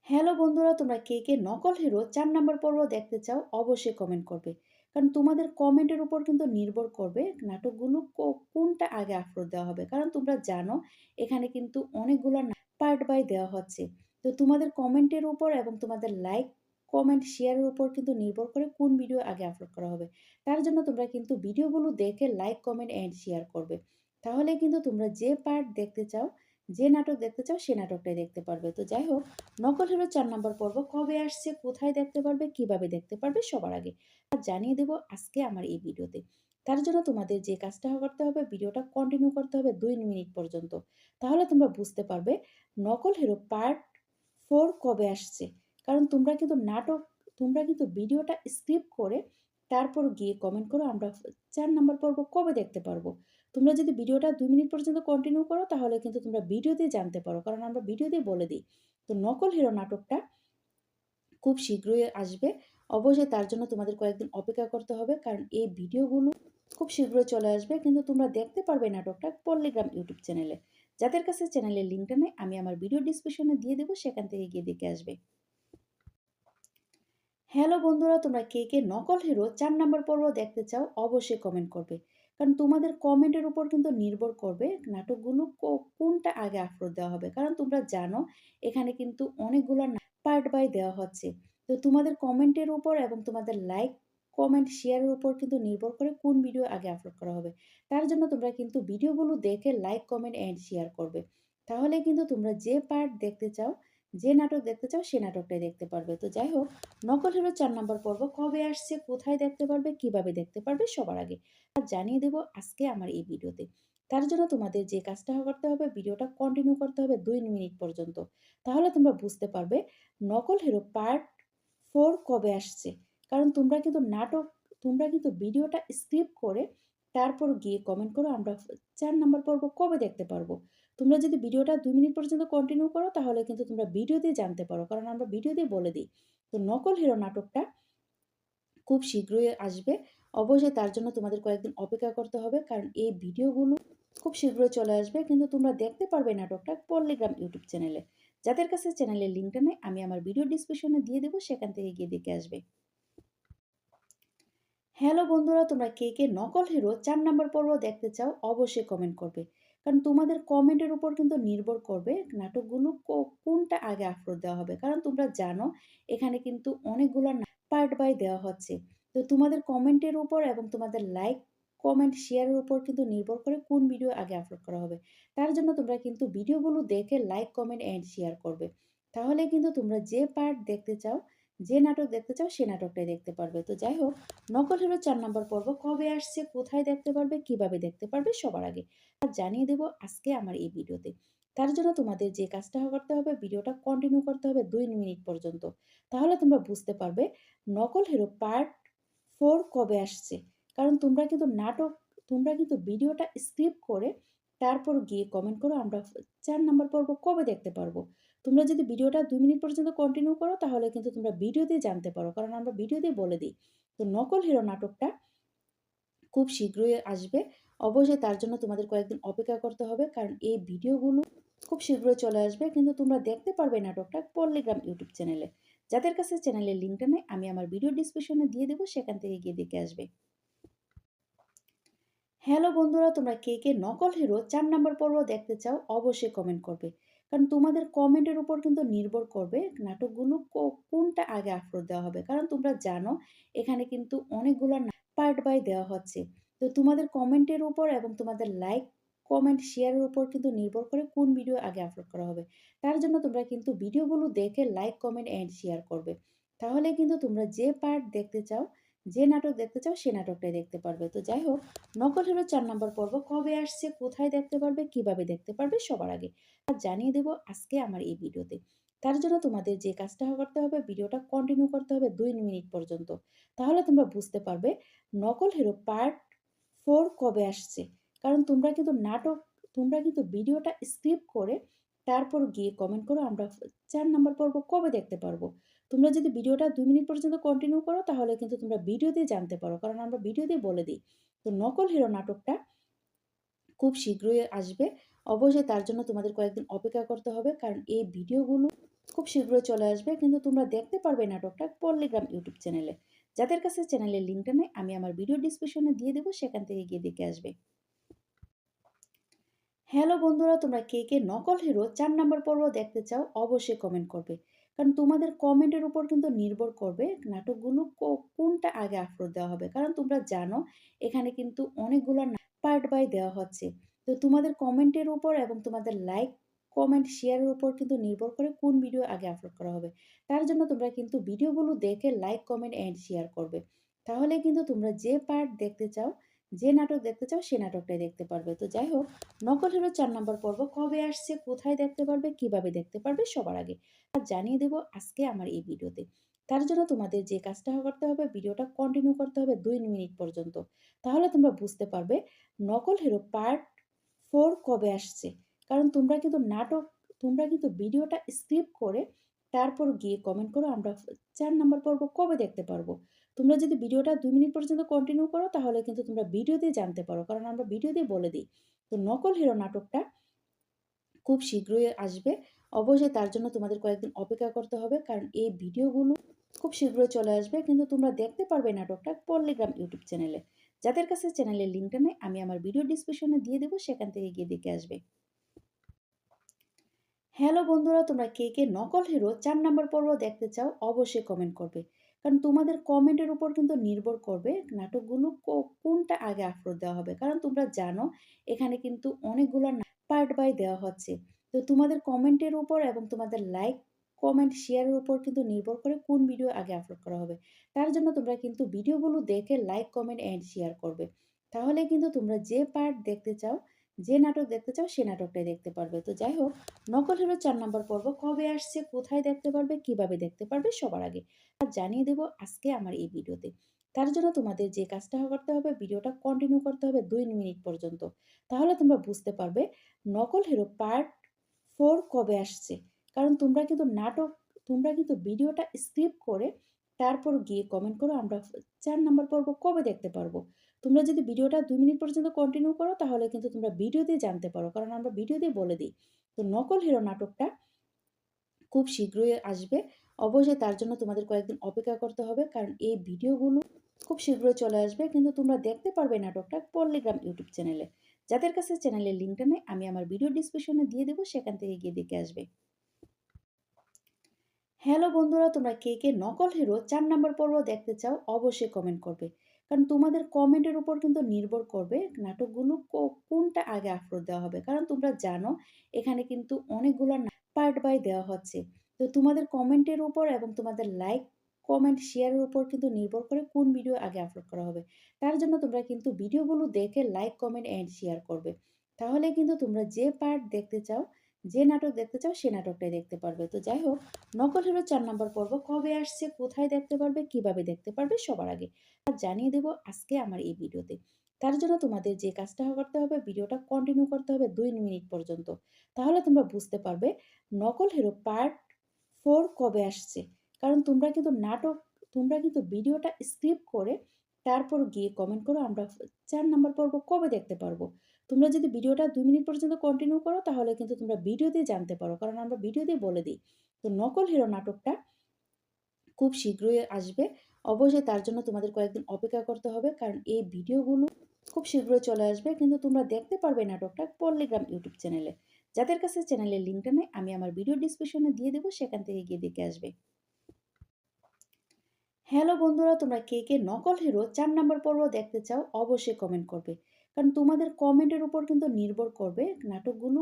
Hello বন্ধুরা, তোমরা কে কে নকল হিরো ৪ নাম্বার পর্ব দেখতে চাও অবশ্যই কমেন্ট করবে। কারণ তোমাদের কমেন্টের উপর কিন্তু নির্ভর করবে নাটকগুলো কোনটা আগে আপলোড দেওয়া হবে। কারণ তোমরা জানো এখানে কিন্তু অনেকগুলো পার্ট বাই দেওয়া হচ্ছে। তো তোমাদের কমেন্টের উপর এবং তোমাদের লাইক, কমেন্ট, শেয়ারের উপর কিন্তু নির্ভর করে কোন ভিডিও আগে আপলোড করা হবে। তার জন্য তোমরা কিন্তু ভিডিওগুলো দেখে লাইক, কমেন্ট অ্যান্ড শেয়ার করবে। তাহলে কিন্তু তোমরা যে পার্ট দেখতে চাও, যে নাটক দেখতে চাও সে নাটকটাই দেখতে পারবে। তো যাই হোক, নকল হিরো ৪ নাম্বার পর্ব কবে আসছে, কোথায় দেখতে পারবে, কিভাবে দেখতে পারবে সবার আগে জানিয়ে দেব আজকে আমার এই ভিডিওতে। তার জন্য তোমাদের যে কাজটা করতে হবে, ভিডিওটা কন্টিনিউ করতে হবে ২ মিনিট পর্যন্ত। তাহলে তোমরা বুঝতে পারবে নকল হিরো পার্ট 4 কবে আসছে। কারণ তোমরা কিন্তু ভিডিওটা স্কিপ করে তারপর গিয়ে কমেন্ট করো আমরা ৪ নাম্বার পর্ব কবে দেখতে পারবো। তোমরা যদি ভিডিওটা ২ মিনিট পর্যন্ত কন্টিনিউ করো তাহলে কিন্তু তোমরা ভিডিওতেই জানতে পারো, কারণ আমরা ভিডিওতেই বলে দিই। তো নকল হিরো নাটকটা খুব শীঘ্রই আসবে। অবশ্যই তার জন্য তোমাদের কয়েকদিন অপেক্ষা করতে হবে, কারণ এই ভিডিওগুলো খুব শীঘ্রই চলে আসবে। কিন্তু তোমরা দেখতে পারবে নাটকটা পল্লীগ্রাম ইউটিউব চ্যানেলে। যাদের কাছে চ্যানেলের লিঙ্কটা নেই আমি আমার ভিডিও ডিসক্রিপশনে দিয়ে দেবো, সেখান থেকে গিয়ে দেখে আসবে। হ্যালো বন্ধুরা, তোমরা কে কে নকল হিরো ৪ নাম্বার পর্ব দেখতে চাও অবশ্যই কমেন্ট করবে। কারণ তোমাদের কমেন্টের উপর কিন্তু নির্ভর করবে নাটকগুলো কোনটা আগে আপলোড দেওয়া হবে। কারণ তোমরা জানো এখানে কিন্তু অনেকগুলো পার্ট বাই দেওয়া হচ্ছে। তো তোমাদের কমেন্টের উপর এবং তোমাদের লাইক, কমেন্ট, শেয়ারের উপর কিন্তু নির্ভর করে কোন ভিডিও আগে আপলোড করা হবে। তার জন্য তোমরা কিন্তু ভিডিওগুলো দেখে লাইক, কমেন্ট অ্যান্ড শেয়ার করবে। তাহলে কিন্তু তোমরা যে পার্ট দেখতে চাও, যে নাটক দেখতে চাও সে নাটকটাই দেখতে পারবে। তো যাই হোক, নকল হিরো ৪ নাম্বার পর্ব কবে আসছে, কোথায় দেখতে পারবে, কিভাবে দেখতে পারবে সবার আগে জানিয়ে দেব আজকে আমার এই ভিডিওতে। তার জন্য তোমাদের যে কাজটা করতে হবে, ভিডিওটা কন্টিনিউ করতে হবে ২ মিনিট পর্যন্ত। তাহলে তোমরা বুঝতে পারবে নকল হিরো পার্ট 4 কবে আসছে। কারণ তোমরা কিন্তু ভিডিওটা স্কিপ করে তারপর গিয়ে কমেন্ট করো আমরা ৪ নাম্বার পর্ব কবে দেখতে পারবো। তোমরা যদি ভিডিওটা ২ মিনিট পর্যন্ত কন্টিনিউ করো তাহলে কিন্তু তোমরা ভিডিওতেই জানতে পারো, কারণ আমরা ভিডিওতেই বলে দিই। তো নকল হিরো নাটকটা খুব শীঘ্রই আসবে। অবশ্যই তার জন্য তোমাদের কয়েকদিন অপেক্ষা করতে হবে, কারণ এই ভিডিওগুলো খুব শীঘ্রই চলে আসবে। কিন্তু তোমরা দেখতে পারবে নাটকটা পল্লীগ্রাম ইউটিউব চ্যানেলে। যাদের কাছে চ্যানেলের লিঙ্কটা নেই আমি আমার ভিডিও ডিসক্রিপশনে দিয়ে দেবো, সেখান থেকে গিয়ে দেখে আসবে। হ্যালো বন্ধুরা, তোমরা কে কে নকল হিরো ৪ নাম্বার পর্ব দেখতে চাও অবশ্যই কমেন্ট করবে। কারণ তোমাদের কমেন্টের উপর কিন্তু নির্ভর করবে নাটকগুলো কোনটা আগে আপলোড দেওয়া হবে। কারণ তোমরা জানো এখানে কিন্তু অনেকগুলো পার্ট বাই দেওয়া হচ্ছে। তো তোমাদের কমেন্টের উপর এবং তোমাদের লাইক, কমেন্ট, শেয়ারের উপর কিন্তু নির্ভর করে কোন ভিডিও আগে আপলোড করা হবে। তার জন্য তোমরা কিন্তু ভিডিওগুলো দেখে লাইক, কমেন্ট অ্যান্ড শেয়ার করবে। তাহলে কিন্তু তোমরা যে পার্ট দেখতে চাও, যে নাটক দেখতে চাও সে নাটকটাই দেখতে পারবে। তো যাই হোক, নকল হিরো ৪ নাম্বার পর্ব কবে আসছে, কোথায় দেখতে পারবে, কিভাবে দেখতে পারবে সবার আগে জানিয়ে দেব আজকে আমার এই ভিডিওতে। তার জন্য তোমাদের যে কাজটা করতে হবে, ভিডিওটা কন্টিনিউ করতে হবে ২ মিনিট পর্যন্ত। তাহলে তোমরা বুঝতে পারবে নকল হিরো পার্ট 4 কবে আসছে। কারণ তোমরা কিন্তু ভিডিওটা স্কিপ করে তারপর গিয়ে কমেন্ট করো আমরা ৪ নাম্বার পর্ব কবে দেখতে পারবো। তোমরা যদি ভিডিওটা ২ মিনিট পর্যন্ত কন্টিনিউ করো তাহলে কিন্তু তোমরা ভিডিওতেই জানতে পারো, কারণ আমরা ভিডিওতেই বলে দিই। তো নকল হিরো নাটকটা খুব শীঘ্রই আসবে। অবশ্যই তার জন্য তোমাদের কয়েকদিন অপেক্ষা করতে হবে, কারণ এই ভিডিওগুলো খুব শীঘ্রই চলে আসবে। কিন্তু তোমরা দেখতে পারবে নাটকটা পল্লীগ্রাম ইউটিউব চ্যানেলে। যাদের কাছে চ্যানেলের লিঙ্কটা নেই আমি আমার ভিডিও ডিসক্রিপশনে দিয়ে দেবো, সেখান থেকে গিয়ে দেখে আসবে। হ্যালো বন্ধুরা, তোমরা কে কে নকল হিরো ৪ নাম্বার পর্ব দেখতে চাও অবশ্যই কমেন্ট করবে। কারণ তোমাদের কমেন্টের উপর কিন্তু নির্ভর করবে নাটকগুলো কোনটা আগে আপলোড দেওয়া হবে। কারণ তোমরা জানো এখানে কিন্তু অনেকগুলো পার্ট বাই দেওয়া হচ্ছে। তো তোমাদের কমেন্টের উপর এবং তোমাদের লাইক, কমেন্ট, শেয়ারের উপর কিন্তু নির্ভর করে কোন ভিডিও আগে আপলোড করা হবে। তার জন্য তোমরা কিন্তু ভিডিওগুলো দেখে লাইক, কমেন্ট অ্যান্ড শেয়ার করবে। তাহলে কিন্তু তোমরা যে পার্ট দেখতে চাও, যে নাটক দেখতে চাও সে নাটকটাই দেখতে পারবে। তো যাই হোক, নকল হিরো ৪ নাম্বার পর্ব কবে আসছে, কোথায় দেখতে পারবে, কিভাবে দেখতে পারবে সবার আগে জানিয়ে দেব আজকে আমার এই ভিডিওতে। তার জন্য তোমাদের যে কাজটা করতে হবে, ভিডিওটা কন্টিনিউ করতে হবে ২ মিনিট পর্যন্ত। তাহলে তোমরা বুঝতে পারবে নকল হিরো পার্ট 4 কবে আসছে। কারণ তোমরা কিন্তু ভিডিওটা স্কিপ করে তারপর গিয়ে কমেন্ট করো আমরা ৪ নাম্বার পর্ব কবে দেখতে পারবো। তোমরা যদি ভিডিওটা ২ মিনিট পর্যন্ত কন্টিনিউ করো তাহলে কিন্তু তোমরা ভিডিওতেই জানতে পারো, কারণ আমরা ভিডিওতেই বলে দিই। তো নকল হিরো নাটকটা খুব শীঘ্রই আসবে। অবশ্যই তার জন্য তোমাদের কয়েকদিন অপেক্ষা করতে হবে, কারণ এই ভিডিওগুলো খুব শীঘ্রই চলে আসবে, কিন্তু তোমরা দেখতে পারবে নাটকটা পল্লীগ্রাম ইউটিউব চ্যানেলে। যাদের কাছে চ্যানেলের লিঙ্কটা নেই, আমি আমার ভিডিও ডিসক্রিপশনে দিয়ে দেবো, সেখান থেকে গিয়ে দেখে আসবে। হ্যালো বন্ধুরা, তোমরা কে কে নকল হিরো ৪ নম্বর পর্ব দেখতে চাও অবশ্যই কমেন্ট করবে। কারণ তোমাদের কমেন্টের উপর কিন্তু নির্ভর করবে নাটকগুলো কোনটা আগে আপলোড দেওয়া হবে। কারণ তোমরা জানো এখানে কিন্তু অনেকগুলো পার্ট বাই দেওয়া হচ্ছে। তো তোমাদের কমেন্টের উপর এবং তোমাদের লাইক, কমেন্ট, শেয়ারের উপর কিন্তু নির্ভর করে কোন ভিডিও আগে আপলোড করা হবে। তার জন্য তোমরা কিন্তু ভিডিওগুলো দেখে লাইক, কমেন্ট অ্যান্ড শেয়ার করবে। তাহলে কিন্তু তোমরা যে পার্ট দেখতে চাও, যে নাটক দেখতে চাও, সে নাটকটাই দেখতে পারবে। তো যাই হোক, নকল হিরো ৪ নম্বর পর্ব কবে আসছে, কোথায় দেখতে পারবে, কিভাবে দেখতে পারবে সবার আগে আর জানিয়ে দেব আজকে আমার এই ভিডিওতে। তার জন্য তোমাদের যে কাজটা করতে হবে, ভিডিওটা কন্টিনিউ করতে হবে ২ মিনিট পর্যন্ত। তাহলে তোমরা বুঝতে পারবে নকল হিরো পার্ট 4 কবে আসছে। কারণ তোমরা কিন্তু ভিডিওটা স্কিপ করে তারপর গিয়ে কমেন্ট করো আমরা ৪ নম্বর পর্ব কবে দেখতে পারবো। তোমরা যদি ভিডিওটা ২ মিনিট পর্যন্ত কন্টিনিউ করো তাহলে কিন্তু তোমরা ভিডিও দিয়ে জানতে পারো। কারণ আমরা ভিডিও দিয়ে বলে দিই। তো নকল হিরো নাটকটা খুব শীঘ্রই আসবে। অবশ্যই তার জন্য তোমাদের কয়েকদিন অপেক্ষা করতে হবে। কারণ এই ভিডিওগুলো খুব শীঘ্রই চলে আসবে, কিন্তু তোমরা দেখতে পারবে নাটকটা পল্লীগ্রাম ইউটিউব চ্যানেলে। যাদের কাছে চ্যানেলের লিঙ্কটা নেই, আমি আমার ভিডিও ডিসক্রিপশনে দিয়ে দেবো, সেখান থেকে গিয়ে দেখে আসবে। হ্যালো বন্ধুরা, তোমরা কে কে নকল হিরো ৪ নম্বর পর্ব দেখতে চাও অবশ্যই কমেন্ট করবে। কারণ তোমাদের কমেন্টের উপর কিন্তু নির্ভর করবে নাটকগুলো কোনটা আগে আপলোড দেওয়া হবে। কারণ তোমরা জানো এখানে কিন্তু অনেকগুলো পার্ট বাই দেওয়া হচ্ছে। তো তোমাদের কমেন্টের উপর এবং তোমাদের লাইক, কমেন্ট, শেয়ারের উপর কিন্তু নির্ভর করে কোন ভিডিও আগে আপলোড করা হবে। তার জন্য তোমরা কিন্তু ভিডিওগুলো দেখে লাইক, কমেন্ট অ্যান্ড শেয়ার করবে। তাহলে কিন্তু তোমরা যে পার্ট দেখতে চাও, যে নাটক দেখতে চাও, সে নাটকটাই দেখতে পারবে। তো যাই হোক, নকল হিরো ৪ নম্বর পর্ব কবে আসছে, কোথায় দেখতে পারবে, কিভাবে দেখতে পারবে সবার আগে আর জানিয়ে দেব আজকে আমার এই ভিডিওতে। তার জন্য তোমাদের যে কাজটা করতে হবে, ভিডিওটা কন্টিনিউ করতে হবে ২ মিনিট পর্যন্ত। তাহলে তোমরা বুঝতে পারবে নকল হিরো পার্ট 4 কবে আসছে। কারণ তোমরা কিন্তু ভিডিওটা স্কিপ করে তারপর গিয়ে কমেন্ট করো আমরা ৪ নম্বর পর্ব কবে দেখতে পারবো। তোমরা যদি ভিডিওটা ২ মিনিট পর্যন্ত কন্টিনিউ করো তাহলে কিন্তু তোমরা ভিডিও দিয়ে জানতে পারো। কারণ আমরা ভিডিও দিয়ে বলে দিই। তো নকল হিরো নাটকটা খুব শীঘ্রই আসবে। অবশ্যই তার জন্য তোমাদের কয়েকদিন অপেক্ষা করতে হবে। কারণ এই ভিডিওগুলো খুব শীঘ্রই চলে আসবে, কিন্তু তোমরা দেখতে পারবে নাটকটা পল্লীগ্রাম ইউটিউব চ্যানেলে। যাদের কাছে চ্যানেলের লিঙ্কটা নেই, আমি আমার ভিডিও ডিসক্রিপশনে দিয়ে দেবো, সেখান থেকে গিয়ে দেখে আসবে। হ্যালো বন্ধুরা, তোমরা কে কে নকল হিরো ৪ নম্বর পর্ব দেখতে চাও অবশ্যই কমেন্ট করবে। কারণ তোমাদের কমেন্টের উপর কিন্তু নির্ভর করবে নাটকগুলো কোনটা আগে আপলোড দেওয়া হবে। কারণ তোমরা জানো এখানে কিন্তু অনেকগুলো পার্ট বাই দেওয়া হচ্ছে। তো তোমাদের কমেন্টের উপর এবং তোমাদের লাইক, কমেন্ট, শেয়ারের উপর কিন্তু নির্ভর করে কোন ভিডিও আগে আপলোড করা হবে। তার জন্য তোমরা কিন্তু ভিডিওগুলো দেখে লাইক, কমেন্ট অ্যান্ড শেয়ার করবে। তাহলে কিন্তু তোমরা যে পার্ট দেখতে চাও, যে নাটক দেখতে চাও, সে নাটকটাই দেখতে পারবে। তো যাই হোক, নকল হিরো ৪ নম্বর পর্ব কবে আসছে, কোথায় দেখতে পারবে, কিভাবে দেখতে পারবে সবার আগে আর জানিয়ে দেব আজকে আমার এই ভিডিওতে। তার জন্য তোমাদের যে কাজটা করতে হবে, ভিডিওটা কন্টিনিউ করতে হবে ২ মিনিট পর্যন্ত। তাহলে তোমরা বুঝতে পারবে নকল হিরো পার্ট 4 কবে আসছে। কারণ তোমরা কিন্তু ভিডিওটা স্কিপ করে তারপর গিয়ে কমেন্ট করো আমরা ৪ নম্বর পর্ব কবে দেখতে পারবো। তোমরা যদি ভিডিওটা ২ মিনিট পর্যন্ত কন্টিনিউ করো তাহলে কিন্তু তোমরা ভিডিও দিয়ে জানতে পারো। কারণ আমরা ভিডিও দিয়ে বলে দিই। তো নকল হিরো নাটকটা খুব শীঘ্রই আসবে। অবশ্যই তার জন্য তোমাদের কয়েকদিন অপেক্ষা করতে হবে। কারণ এই ভিডিওগুলো খুব শীঘ্রই চলে আসবে, কিন্তু তোমরা দেখতে পারবে নাটকটা পল্লীগ্রাম ইউটিউব চ্যানেলে। যাদের কাছে চ্যানেলের লিঙ্কটা নেই, আমি আমার ভিডিও ডিসক্রিপশনে দিয়ে দেবো, সেখান থেকে গিয়ে দেখে আসবে। হ্যালো বন্ধুরা, তোমরা কে কে নকল হিরো ৪ নম্বর পর্ব দেখতে চাও অবশ্যই কমেন্ট করবে। কারণ তোমাদের কমেন্টের উপর কিন্তু নির্ভর করবে নাটকগুলো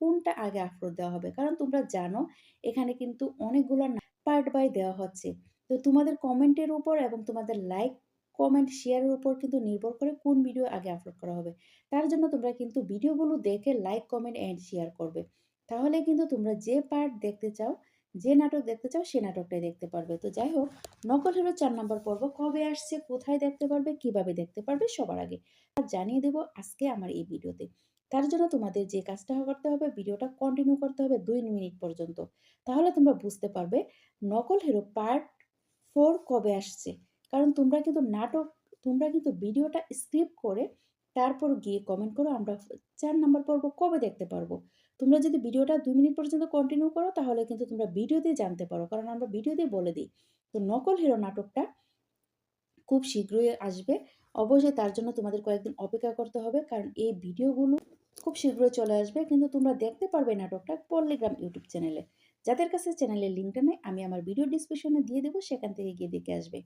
কোনটা আগে আপলোড দেওয়া হবে। কারণ তোমরা জানো এখানে কিন্তু অনেকগুলো পার্ট বাই দেওয়া হচ্ছে। তো তোমাদের কমেন্টের উপর এবং তোমাদের লাইক, কমেন্ট, শেয়ারের উপর কিন্তু নির্ভর করে কোন ভিডিও আগে আপলোড করা হবে। তার জন্য তোমরা কিন্তু ভিডিওগুলো দেখে লাইক, কমেন্ট অ্যান্ড শেয়ার করবে। তাহলে কিন্তু তোমরা যে পার্ট দেখতে চাও, যে নাটক দেখতে চাও, সে নাটকটাই দেখতে পারবে। তো যাই হোক, নকল হিরো ৪ নম্বর পর্ব কবে আসছে, কোথায় দেখতে পারবে, কিভাবে দেখতে পারবে সবার আগে আর জানিয়ে দেব আজকে আমার এই ভিডিওতে। তার জন্য তোমাদের যে কাজটা করতে হবে, ভিডিওটা কন্টিনিউ করতে হবে ২ মিনিট পর্যন্ত। তাহলে তোমরা বুঝতে পারবে নকল হিরো পার্ট 4 কবে আসছে। কারণ তোমরা কিন্তু ভিডিওটা স্কিপ করে তারপর গিয়ে কমেন্ট করো আমরা ৪ নম্বর পর্ব কবে দেখতে পারবো। তোমরা যদি ভিডিওটা ২ মিনিট পর্যন্ত কন্টিনিউ করো তাহলে কিন্তু তোমরা ভিডিওতেই জানতে পারো। কারণ আমরা ভিডিওতেই বলে দিই। তো নকল হিরো নাটকটা খুব শীঘ্রই আসবে। অবশ্যই তার জন্য তোমাদের কয়েকদিন অপেক্ষা করতে হবে। কারণ এই ভিডিওগুলো খুব শীঘ্রই চলে আসবে। কিন্তু তোমরা দেখতে পারবে নাটকটা পল্লীগ্রাম ইউটিউব চ্যানেলে। যাদের কাছে চ্যানেলের লিঙ্কটা নেই আমি আমার ভিডিও ডেসক্রিপশনে দিয়ে দেব সেখান থেকে গিয়ে দেখে আসবে।